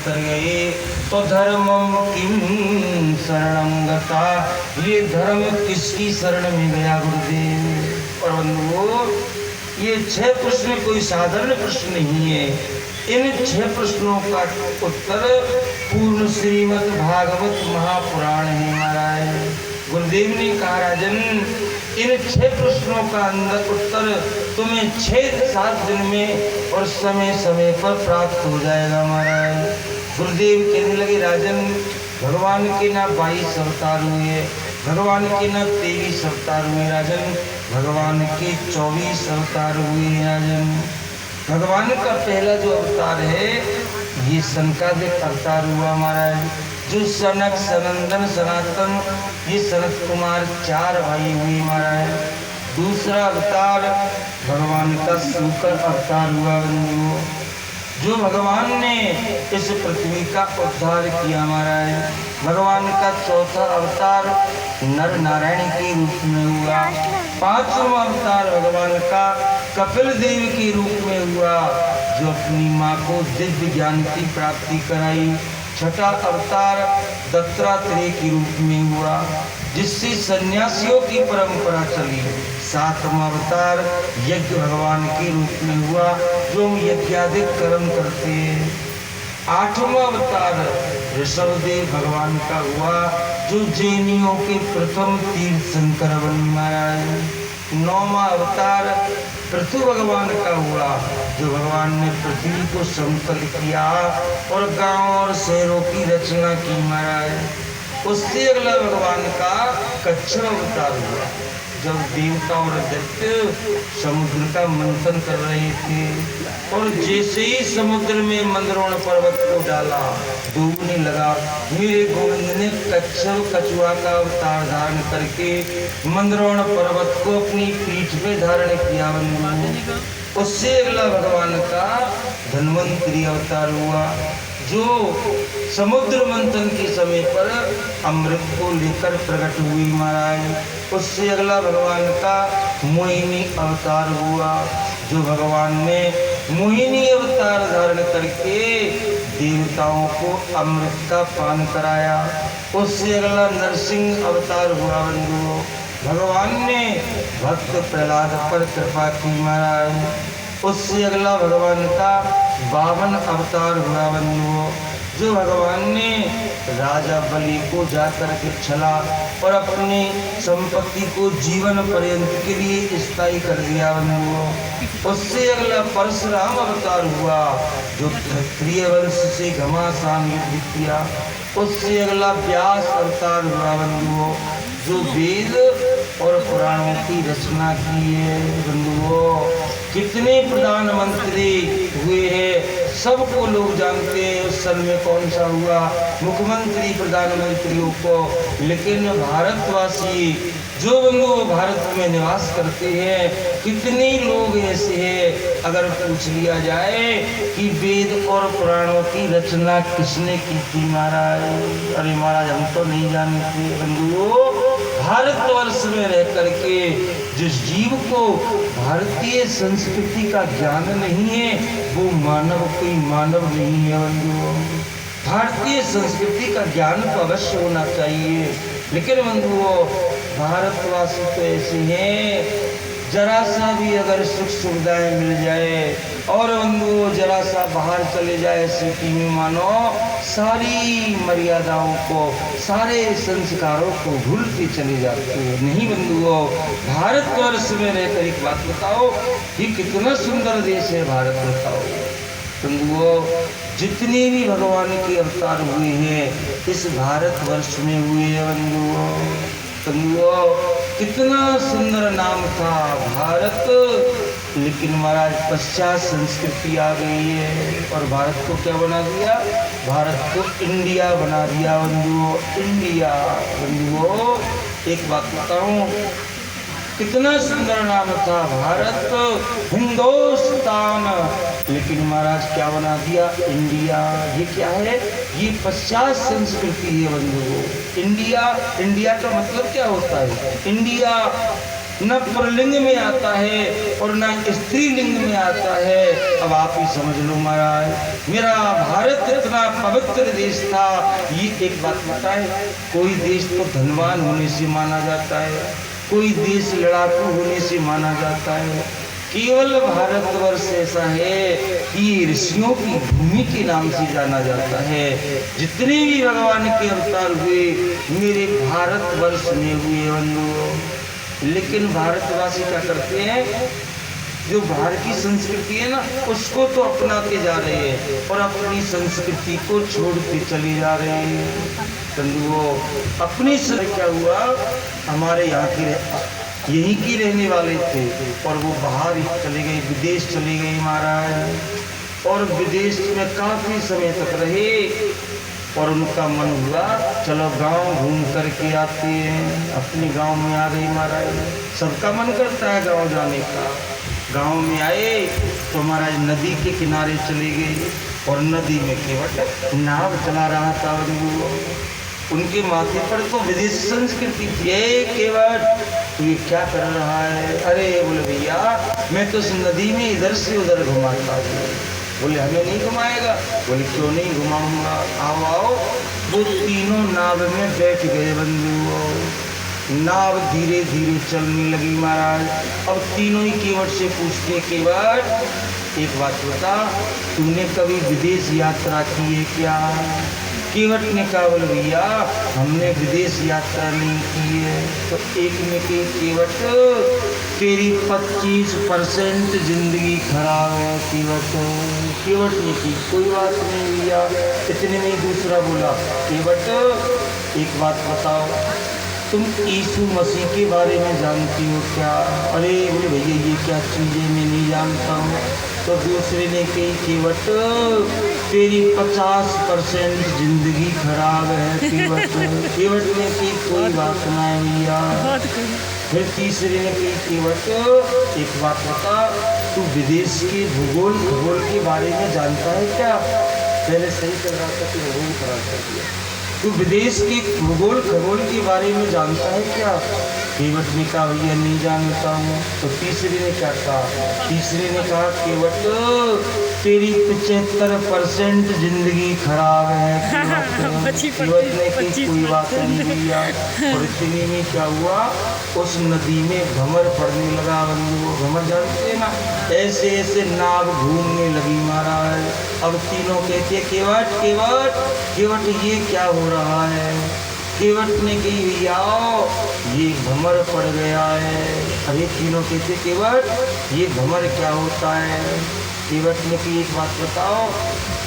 उतर गए तो धर्मम किम शरणं गता, ये धर्म किसकी शरण में गया गुरुदेव। और बंधुओं, ये 6 प्रश्न कोई साधारण प्रश्न नहीं है। इन 6 प्रश्नों का उत्तर पूर्ण श्रीमद् भागवत महापुराण है महाराज। गुरुदेव ने कहा राजन, इन 6 प्रश्नों का अंदर उत्तर तुम्हें 6-7 दिन में और समय समय पर प्राप्त हो जाएगा महाराज। गुरुदेव कहने लगे राजन, भगवान के ना 22 अवतार हुए, भगवान के ना 23 अवतार हुए राजन, भगवान के 24 अवतार हुए राजन। भगवान का पहला जो अवतार है ये सनकादिक अवतार हुआ महाराज, जो सनक सनंदन सनातन ये सनत कुमार 4 भाई हुए महाराज। दूसरा अवतार भगवान का शुक्र अवतार हुआ बंधुओं, जो भगवान ने इस पृथ्वी का उद्धार किया महाराज। भगवान का चौथा अवतार नर नारायण के रूप में हुआ। 5वां अवतार भगवान का कपिल देव के रूप में हुआ, जो अपनी माँ को दिव्य ज्ञान की प्राप्ति कराई। 6ठा अवतार दत्तात्रेय के रूप में हुआ, जिससे सन्यासियों की परंपरा चली। 7वां अवतार यज्ञ भगवान के रूप में हुआ, जो हम यज्ञादिक कर्म करते हैं। 8वां अवतार ऋषभदेव भगवान का हुआ, जो जैनियों के प्रथम तीर्थंकर बने महाराज। 9वां अवतार पृथु भगवान का हुआ, जो भगवान ने पृथ्वी को समतल किया और गांव और शहरों की रचना की महाराज। उससे अगला भगवान का कच्छप अवतार हुआ, जब देवता और दैत्य समुद्र का मंथन कर रहे थे और जैसे ही समुद्र में मंदरोण पर्वत को डाला डूबने लगा, मेरे गोविंद ने कच्छप कछुआ का अवतार धारण करके मंदरोण पर्वत को अपनी पीठ पे धारण किया। उससे अगला भगवान का धन्वंतरी अवतार हुआ, जो समुद्र मंथन के समय पर अमृत को लेकर प्रकट हुई महाराज। उससे अगला भगवान का मोहिनी अवतार हुआ, जो भगवान ने मोहिनी अवतार धारण करके देवताओं को अमृत का पान कराया। उससे अगला नरसिंह अवतार हुआ बंधुओं, भगवान ने भक्त प्रहलाद पर कृपा की महाराज। उससे अगला भगवान का 52 अवतार हुआ बंधुओं, जो भगवान ने राजा बलि को जाकर के छला और अपनी संपत्ति को जीवन पर्यंत के लिए स्थायी कर दिया बंधुओं। उससे अगला परशुराम अवतार हुआ, जो क्षत्रिय वंश से घमासान युद्ध किया। उससे अगला व्यास अवतार हुआ बंधुओं, जो वेद और पुराणों की रचना की है बंधुओं। कितने प्रधानमंत्री हुए हैं सबको लोग जानते हैं, उस सन में कौन सा हुआ मुख्यमंत्री प्रधानमंत्रियों को, लेकिन भारतवासी जो बंधु भारत में निवास करते हैं कितने लोग ऐसे हैं, अगर पूछ लिया जाए कि वेद और पुराणों की रचना किसने की थी महाराज, अरे महाराज हम तो नहीं जानते बंधुओं। भारतवर्ष में रह करके जिस जीव को भारतीय संस्कृति का ज्ञान नहीं है वो मानव कोई मानव नहीं है बंधुओं। भारतीय संस्कृति का ज्ञान तो अवश्य होना चाहिए, लेकिन बंधुओं भारतवासी तो ऐसे हैं, जरा सा भी अगर सुख सुविधाएं मिल जाए और बंधुओं जरा सा बाहर चले जाए सिटी में, मानो सारी मर्यादाओं को सारे संस्कारों को भूलते चले जाते हैं। नहीं बंधुओं, भारतवर्ष में रहकर एक बात बताओ, ये कितना सुंदर देश है भारत, बताओ बंधुओं। जितने भी भगवान के अवतार हुए हैं इस भारतवर्ष में हुए हैं बंधुओं। बंधुओं कितना सुंदर नाम था भारत, लेकिन महाराज पश्चात संस्कृति आ गई है और भारत को क्या बना दिया, भारत को इंडिया बना दिया बंधुओं, इंडिया। बंधुओं एक बात बताऊं, कितना सुंदर नाम था भारत, हिंदुस्तान, लेकिन महाराज क्या बना दिया, इंडिया। ये क्या है, ये पश्चात संस्कृति है बंधुओं। इंडिया, इंडिया का मतलब क्या होता है, इंडिया न पुल्लिंग में आता है और न स्त्रीलिंग में आता है। अब आप ही समझ लो महाराज, मेरा भारत इतना इतना पवित्र देश था। ये एक बात बताए, कोई देश तो धनवान होने से माना जाता है, कोई देश लड़ाकू होने से माना जाता है, केवल भारतवर्ष ऐसा है कि ऋषियों की भूमि के नाम से जाना जाता है। जितने भी भगवान के अवतार हुए मेरे भारतवर्ष में हुए बंधुओं। लेकिन भारतवासी क्या करते हैं, जो बाहर की संस्कृति है ना उसको तो अपनाते जा रहे हैं और अपनी संस्कृति को छोड़ते चले जा रहे हैं। बंधुओं, अपनी सर क्या हुआ, हमारे यहाँ के यहीं की रहने वाले थे और वो बाहर चले गए, विदेश चले गए महाराज, और विदेश में काफी समय तक रहे और उनका मन हुआ चलो गांव घूम करके आते हैं। अपने गांव में आ गए महाराज, सबका मन करता है गांव जाने का। गांव में आए तो महाराज नदी के किनारे चले गए और नदी में केवल नाव चला रहा था। उनके माथे पर तो विदेशी संस्कृति थी केवल, तो ये क्या कर रहा है? अरे बोले भैया मैं तो इस नदी में इधर से उधर घुमाता हूँ। बोले हमें नहीं घुमाएगा? बोले क्यों नहीं घुमाऊंगा, आओ आओ। वो तीनों नाव में बैठ गए बंधुओं। नाव धीरे धीरे चलने लगी महाराज। अब तीनों ही केवट से पूछते, केवट एक बात बता, तूने कभी विदेश यात्रा की है क्या? केवट ने कहा बोले भैया हमने विदेश यात्रा नहीं की है। तो एक ने कही केवट तेरी 25% जिंदगी खराब है। केवट ने की कोई बात नहीं भैया। इतने में दूसरा बोला, केवट एक बात बताओ, तुम यीशु मसीह के बारे में जानती हो क्या? अरे बोले भैया ये क्या चीज़ें मैं नहीं जानता हूँ। तो दूसरे ने कही केवट तेरी 50% जिंदगी खराब है। केवट ने की कोई बात नहीं भैया। फिर तीसरे ने कही केवट एक बात बता, तू विदेश के भूगोल के बारे में जानता है क्या? पहले सही चल रहा था तो भूगोल खराब कर दिया। तू विदेश के भूगोल खगोल के बारे में जानता है क्या? केवट ने कहा भैया नहीं जानता हूँ। तो तीसरे ने क्या कहा? तीसरे ने कहा केवट तेरी 75% जिंदगी खराब है। केवट ने की कोई बात नहीं भैया। और इतने में क्या हुआ, उस नदी में भंवर पड़ने लगा बंधुओं। भंवर जानते हैं ना, ऐसे ऐसे नाव घूमने लगी महाराज। अब तीनों कहते केवट केवट केवट ये क्या हो रहा है? केवट ने कही भैया ये भंवर पड़ गया है। अरे तीनों कहते केवट ये भंवर क्या होता है? केवट ने कही एक बात बताओ,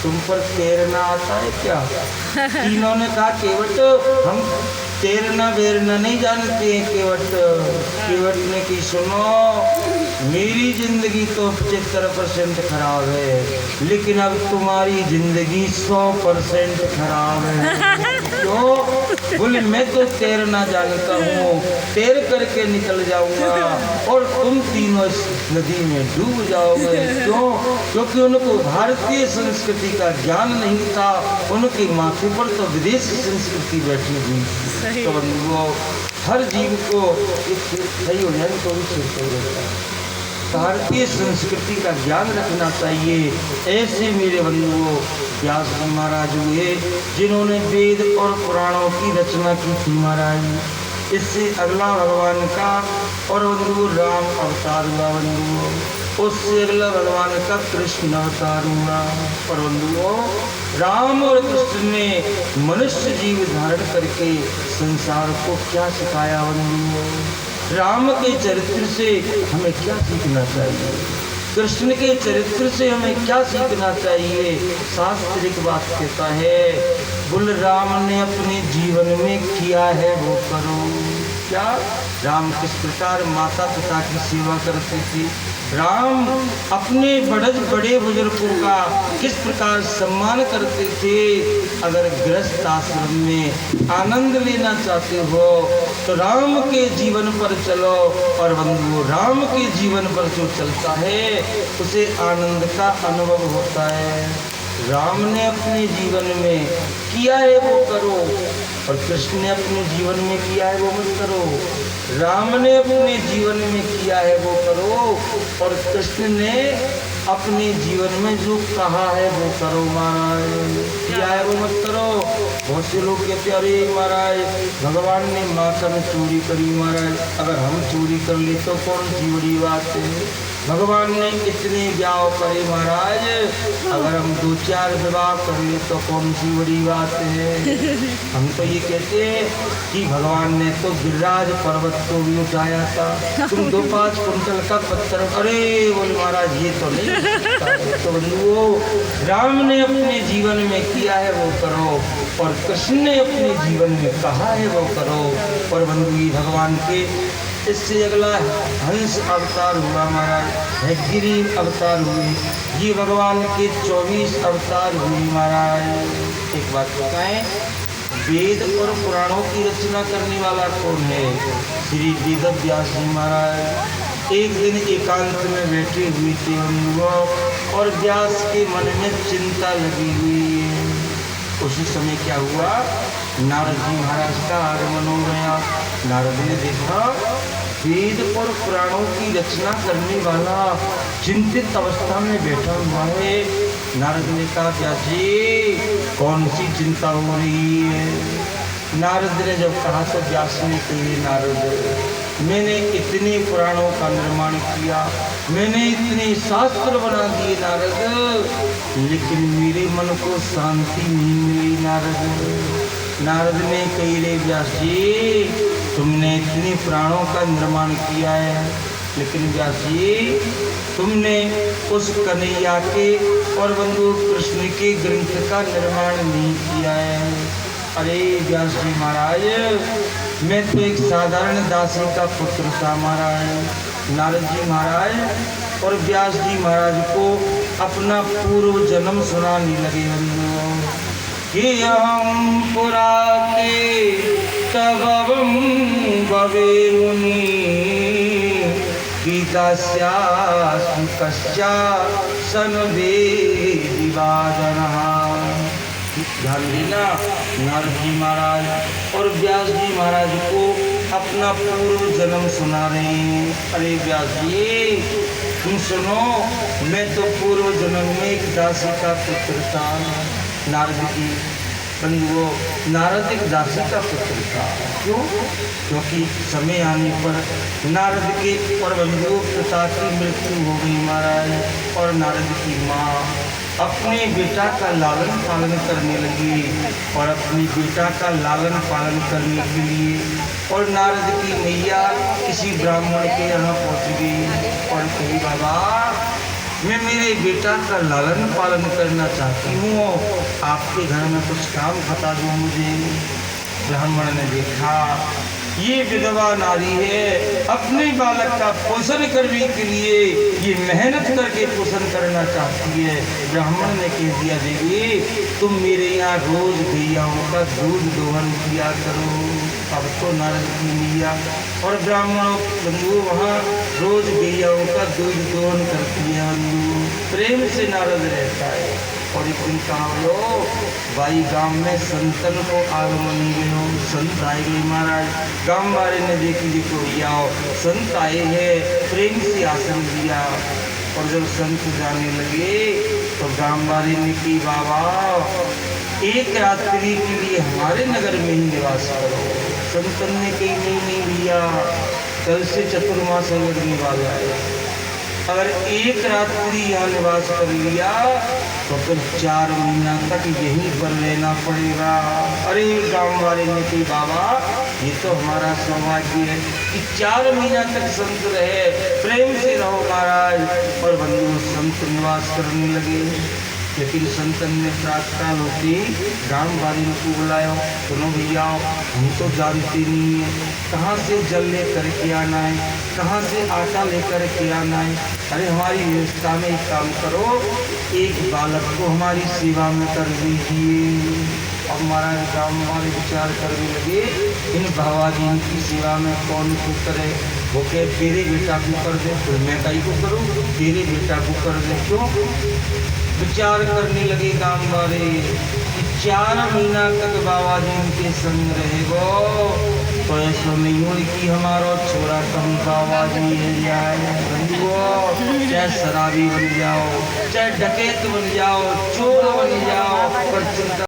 तुम पर तैरना आता है क्या? तीनों ने कहा केवट हम तैरना बेरना नहीं जानते हैं केवट। केवट ने कही सुनो, मेरी जिंदगी तो 75% खराब है, लेकिन अब तुम्हारी जिंदगी 100% खराब है। क्यों? बोले मैं तो तैरना जानता हूँ, तैर करके निकल जाऊंगा और तुम तीनों इस नदी में डूब जाओगे। क्यों? क्योंकि उनको भारतीय संस्कृति का ज्ञान नहीं था, उनके माथे पर तो विदेशी संस्कृति बैठी हुई थी। तो बंधुओं, हर जीव को सही हो जाए तो भी सही रहता है। भारतीय संस्कृति का ज्ञान रखना चाहिए। ऐसे मेरे बंधुओं व्यास महाराज हुए जिन्होंने वेद और पुराणों की रचना की थी महाराज। इससे अगला भगवान का और बंधु राम अवतार हुआ बंधुओं। उससे अगला भगवान का कृष्ण अवतार हुआ। और बंधुओं, राम और कृष्ण ने मनुष्य जीव धारण करके संसार को क्या सिखाया बंधुओं? राम के चरित्र से हमें क्या सीखना चाहिए? कृष्ण के चरित्र से हमें क्या सीखना चाहिए? शास्त्रिक बात कहता है, बोल राम ने अपने जीवन में किया है वो करो। क्या? राम किस प्रकार माता पिता की सेवा करते थे, राम अपने बड़े बुजुर्गों का किस प्रकार सम्मान करते थे। अगर गृहस्थ आश्रम में आनंद लेना चाहते हो तो राम के जीवन पर चलो, और बंधुओं राम के जीवन पर जो चलता है उसे आनंद का अनुभव होता है। राम ने अपने जीवन में किया है वो करो, और कृष्ण ने अपने जीवन में किया है वो मत करो। राम ने अपने जीवन में किया है वो करो, और कृष्ण ने अपने जीवन में जो कहा है वो करो महाराज, किया है वो मत करो। बहुत से लोग कहते अरे महाराज भगवान ने माता में चोरी करी महाराज, अगर हम चोरी कर ले तो कौन सी बड़ी बात है। भगवान ने इतने ब्याह करे महाराज, अगर हम 2-4 विवाह कर ले तो कौन सी बड़ी बात है। हम तो ये कहते हैं कि भगवान ने तो गिरिराज पर्वत को भी उठाया था, तुम 2-5 कुंटल का पत्थर, अरे बोले महाराज ये तो नहीं। तो बंधुओं राम ने अपने जीवन में किया है वो करो, और कृष्ण ने अपने जीवन में कहा है वो करो। और बंधु भगवान के इससे अगला हंस अवतार हुआ महाराज, है गिरी अवतार हुए, ये भगवान के 24 अवतार हुए महाराज। एक बात बताएं, वेद और पुराणों की रचना करने वाला कौन है? श्री वेद व्यास जी महाराज। एक दिन एकांत में बैठे हुए थे बंधुओं, और व्यास के मन में चिंता लगी हुई है। उसी समय क्या हुआ, नारद जी महाराज का आगमन हो गया। नारद ने देखा वेद और पुराणों की रचना करने वाला चिंतित अवस्था में बैठा हुआ है। नारद ने कहा व्यास जी कौन सी चिंता हो रही है? नारद ने जब कहा तो व्यास ने कही नारद मैंने इतने पुराणों का निर्माण किया, मैंने इतने शास्त्र बना दिए नारद, लेकिन मेरे मन को शांति नहीं मिली नारद। नारद ने कही रे व्यास जी तुमने इतने पुराणों का निर्माण किया है, लेकिन व्यास जी तुमने उस कन्हैया के और बंधु कृष्ण के ग्रंथ का निर्माण नहीं किया है। अरे व्यास जी महाराज मैं तो एक साधारण दासी का पुत्र था महाराज। नारद जी महाराज और व्यास जी महाराज को अपना पूर्व जन्म सुनाने लगे बंधुओं कि हम पुरा के तब भवे मुनि गीतास्यास्मि कस्या सनवेदिवादनः। ध्यान देना, नारद जी महाराज और व्यास जी महाराज को अपना पूर्व जन्म सुना रहे हैं। अरे व्यास जी तुम सुनो, मैं तो पूर्व जन्म में एक दासी का पुत्र था। नारद जी बंधुओं नारद एक दासी का पुत्र था। क्यों? क्योंकि समय आने पर नारद के और बंधुओं पिता की मृत्यु हो गई महाराज, और नारद की माँ अपने बेटा का लालन पालन करने लगी, और अपने बेटा का लालन पालन करने के लिए और नारद की मैया किसी ब्राह्मण के यहाँ पहुँच गई और कही बाबा मैं मेरे बेटा का लालन पालन करना चाहती हूँ, आपके घर में कुछ काम बता दो मुझे। ब्राह्मण ने देखा ये विधवा नारी है, अपने बालक का पोषण करने के लिए ये मेहनत करके पोषण करना चाहती है। ब्राह्मण ने कह दिया देवी तुम मेरे यहाँ रोज गैयाओं का दूध दोहन किया करो। अब तो नारद की मैया और ब्राह्मण बंधु वहाँ रोज गैयाओं का दूध दोहन करती है। प्रेम से नारद रहता है। और एक दिन कहा लो भाई गांव में संतन को आगमन गयो, संत आए गए महाराज। गांव वाले ने देखी देखो भैया संत आए हैं, प्रेम से आसन दिया। और जब संत जाने लगे तो गांव वाले ने की बाबा एक रात्रि के लिए हमारे नगर में ही निवास करो। संतन ने कही नहीं भैया कल से चतुर्मास लगने वाला है, अगर एक रात्रि यहाँ निवास कर लिया तो फिर 4 महीना तक यहीं पर रहना पड़ेगा। अरे गांव वाले ने कही बाबा ये तो हमारा सौभाग्य है कि 4 महीना तक संत रहे, प्रेम से रहो महाराज। और बंधु संत निवास करने लगे। लेकिन संतन ने प्रातकाल होते गांव वाले को बुलाया, सुनो भैया हम तो जानते नहीं है कहाँ से जल लेकर के आना है, कहाँ से आटा लेकर के आना है। अरे हमारी व्यवस्था में एक काम करो, एक बालक को हमारी सेवा में कर दीजिए। अब हमारा गाँव वाले विचार करने लगे इन भावाजी की सेवा में कौन को करे। वो कहे तेरे बेटा को कर दे, फिर मैं कहीं को करूँ, तेरे बेटा को कर दे। क्यों? विचार करने लगे गांव वाले कि 4 महीना तक बाबा जी उनके संग रहेगो तो ऐसा नहीं हो कि हमारो छोरा कहीं बाबा जी ले जाए। बंधुओं, चाहे शराबी बन जाओ, चाहे डकैत बन जाओ, चोर बन जाओ, पर चिंता